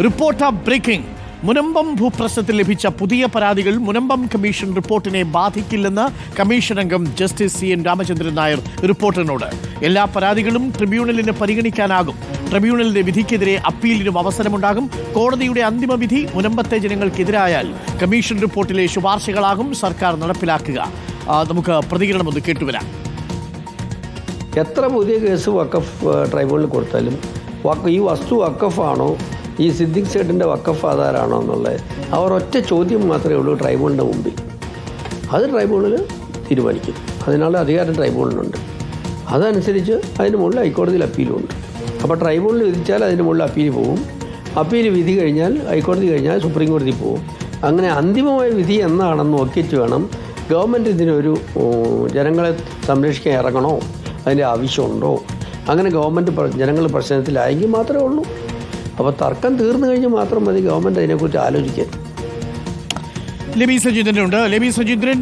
Reporter breaking. Munambam ഭൂപ്രശ്നത്തിൽ ലഭിച്ച പുതിയ പരാതികൾ മുനമ്പം കമ്മീഷൻ റിപ്പോർട്ടിനെ ബാധിക്കില്ലെന്ന് കമ്മീഷൻ അംഗം ജസ്റ്റിസ് CN രാമചന്ദ്രൻ നായർ റിപ്പോർട്ടറിനോട്. എല്ലാ പരാതികളും ട്രിബ്യൂണലിന് പരിഗണിക്കാനാകും. ട്രിബ്യൂണലിന്റെ വിധിക്കെതിരെ അപ്പീലിനും അവസരമുണ്ടാകും. കോടതിയുടെ അന്തിമ വിധി മുനമ്പത്തെ ജനങ്ങൾക്കെതിരായാൽ കമ്മീഷൻ റിപ്പോർട്ടിലെ ശുപാർശകളാകും സർക്കാർ നടപ്പിലാക്കുക. നമുക്ക് പ്രതികരണം ഒന്ന് കേട്ടുവരാം. എത്ര പുതിയ കേസ് വഖഫ് ട്രൈബ്യൂണലിൽ കൊടുത്താലും ഈ വസ്തു വഖഫാണോ, ഈ സിദ്ദിഖ് സേട്ടിൻ്റെ വഖഫ് ആധാരാണോ എന്നുള്ളത് അവർ ഒറ്റ ചോദ്യം മാത്രമേ ഉള്ളൂ ട്രൈബ്യൂണലിൻ്റെ മുമ്പിൽ. അത് ട്രൈബ്യൂണൽ തീരുമാനിക്കും. അതിനുള്ള അധികാരം ട്രൈബ്യൂണലിനുണ്ട്. അതനുസരിച്ച് അതിന് മുകളിൽ ഹൈക്കോടതിയിൽ അപ്പീലുമുണ്ട്. അപ്പോൾ ട്രൈബ്യൂണൽ വിധിച്ചാൽ അതിന് മുകളിൽ അപ്പീൽ പോകും. അപ്പീൽ വിധി കഴിഞ്ഞാൽ ഹൈക്കോടതി കഴിഞ്ഞാൽ സുപ്രീം കോടതി പോകും. അങ്ങനെ അന്തിമമായ വിധി എന്നാണെന്ന് നോക്കിയിട്ട് വേണം ഗവൺമെൻറ് ഇതിനൊരു ജനങ്ങളെ സംരക്ഷിക്കാൻ ഇറങ്ങണോ, അതിൻ്റെ ആവശ്യമുണ്ടോ, അങ്ങനെ ഗവൺമെൻറ് ജനങ്ങൾ പ്രശ്നത്തിലായെങ്കിൽ മാത്രമേ ഉള്ളൂ. അപ്പോൾ തർക്കം തീർന്നു കഴിഞ്ഞാൽ മാത്രം മതി ഗവൺമെൻറ് അതിനെക്കുറിച്ച് ആലോചിക്കാൻ. ലെബി സജീന്ദ്രനുണ്ട്. ലെബി സജീന്ദ്രൻ,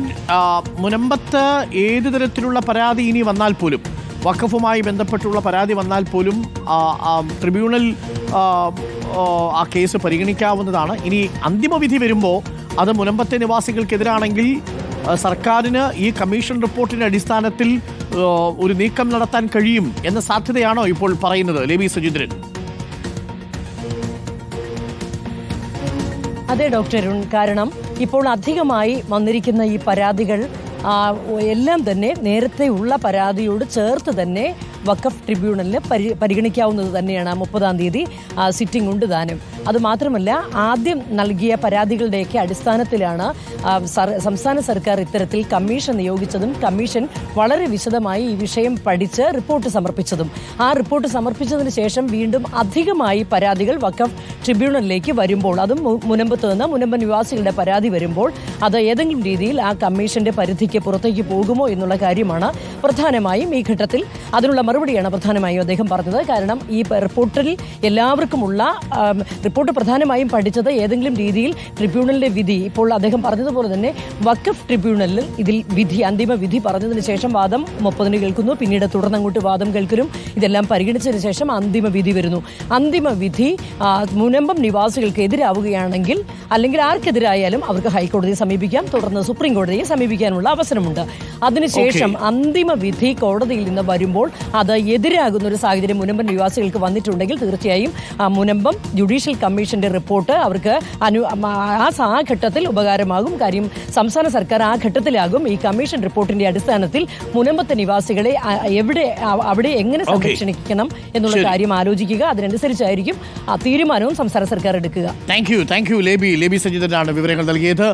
മുനമ്പത്ത് ഏത് തരത്തിലുള്ള പരാതി ഇനി വന്നാൽ പോലും, വഖഫുമായി ബന്ധപ്പെട്ടുള്ള പരാതി വന്നാൽ പോലും ട്രിബ്യൂണൽ ആ കേസ് പരിഗണിക്കാവുന്നതാണ്. ഇനി അന്തിമ വിധി വരുമ്പോൾ അത് മുനമ്പത്തെ നിവാസികൾക്കെതിരാണെങ്കിൽ സർക്കാരിന് ഈ കമ്മീഷൻ റിപ്പോർട്ടിന്റെ അടിസ്ഥാനത്തിൽ ഒരു നീക്കം നടത്താൻ കഴിയും എന്ന സാധ്യതയാണോ ഇപ്പോൾ പറയുന്നത് ലെബി സജീന്ദ്രൻ? അതെ ഡോക്ടർ അരുൺ, കാരണം ഇപ്പോൾ അധികമായി വന്നിരിക്കുന്ന ഈ പരാതികൾ എല്ലാം തന്നെ നേരത്തെ ഉള്ള പരാതിയോട് ചേർത്ത് തന്നെ വഖഫ് ട്രിബ്യൂണലിന് പരിഗണിക്കാവുന്നത് തന്നെയാണ്. 30-ാം തീയതി സിറ്റിംഗ് ഉണ്ട് താനും. അതുമാത്രമല്ല, ആദ്യം നൽകിയ പരാതികളുടെയൊക്കെ അടിസ്ഥാനത്തിലാണ് സംസ്ഥാന സർക്കാർ ഇത്തരത്തിൽ കമ്മീഷൻ നിയോഗിച്ചതും കമ്മീഷൻ വളരെ വിശദമായി ഈ വിഷയം പഠിച്ച് റിപ്പോർട്ട് സമർപ്പിച്ചതും. ആ റിപ്പോർട്ട് സമർപ്പിച്ചതിന് ശേഷം വീണ്ടും അധികമായി പരാതികൾ വഖഫ് ട്രിബ്യൂണലിലേക്ക് വരുമ്പോൾ, അതും മുനമ്പത്ത് നിന്ന് മുനമ്പൻ നിവാസികളുടെ പരാതി വരുമ്പോൾ, അത് ഏതെങ്കിലും രീതിയിൽ ആ കമ്മീഷന്റെ പരിധിക്ക് പുറത്തേക്ക് പോകുമോ എന്നുള്ള കാര്യമാണ് പ്രധാനമായും ഈ ഘട്ടത്തിൽ. അതിനുള്ള മറുപടിയാണ് പ്രധാനമായും അദ്ദേഹം പറഞ്ഞത്. കാരണം ഈ റിപ്പോർട്ടിൽ എല്ലാവർക്കുമുള്ള റിപ്പോർട്ട് പ്രധാനമായും പഠിച്ചത് ഏതെങ്കിലും രീതിയിൽ ട്രിബ്യൂണലിന്റെ വിധി, ഇപ്പോൾ അദ്ദേഹം പറഞ്ഞതുപോലെ തന്നെ വഖഫ് ട്രിബ്യൂണലിൽ ഇതിൽ വിധി, അന്തിമ വിധി പറഞ്ഞതിന് ശേഷം വാദം 30-ന് കേൾക്കുന്നു, പിന്നീട് തുടർന്നങ്ങോട്ട് വാദം കേൾക്കലും, ഇതെല്ലാം പരിഗണിച്ചതിന് ശേഷം അന്തിമ വിധി വരുന്നു. അന്തിമ വിധി മുനമ്പം നിവാസികൾക്ക് എതിരാവുകയാണെങ്കിൽ, അല്ലെങ്കിൽ ആർക്കെതിരായാലും അവർക്ക് ഹൈക്കോടതിയെ സമീപിക്കാം, തുടർന്ന് സുപ്രീം കോടതിയെ സമീപിക്കാനുള്ള അവസരമുണ്ട്. അതിനുശേഷം അന്തിമ വിധി കോടതിയിൽ നിന്ന് വരുമ്പോൾ അത് എതിരാകുന്ന ഒരു സാഹചര്യം മുനമ്പൻ നിവാസികൾക്ക് വന്നിട്ടുണ്ടെങ്കിൽ തീർച്ചയായും മുനമ്പം ജുഡീഷ്യൽ കമ്മീഷന്റെ റിപ്പോർട്ട് അവർക്ക് ആ ഘട്ടത്തിൽ ഉപകാരമാകും. കാര്യം സംസ്ഥാന സർക്കാർ ആ ഘട്ടത്തിലാകും ഈ കമ്മീഷൻ റിപ്പോർട്ടിന്റെ അടിസ്ഥാനത്തിൽ മുനമ്പത്തെ നിവാസികളെ അവിടെ എങ്ങനെ സംരക്ഷിക്കണം എന്നുള്ള കാര്യം ആലോചിക്കുക. അതിനനുസരിച്ചായിരിക്കും തീരുമാനവും സംസ്ഥാന സർക്കാർ എടുക്കുക. താങ്ക് യു ലേബി സജീന്ദ്രനാണ് വിവരങ്ങൾ നൽകിയത്.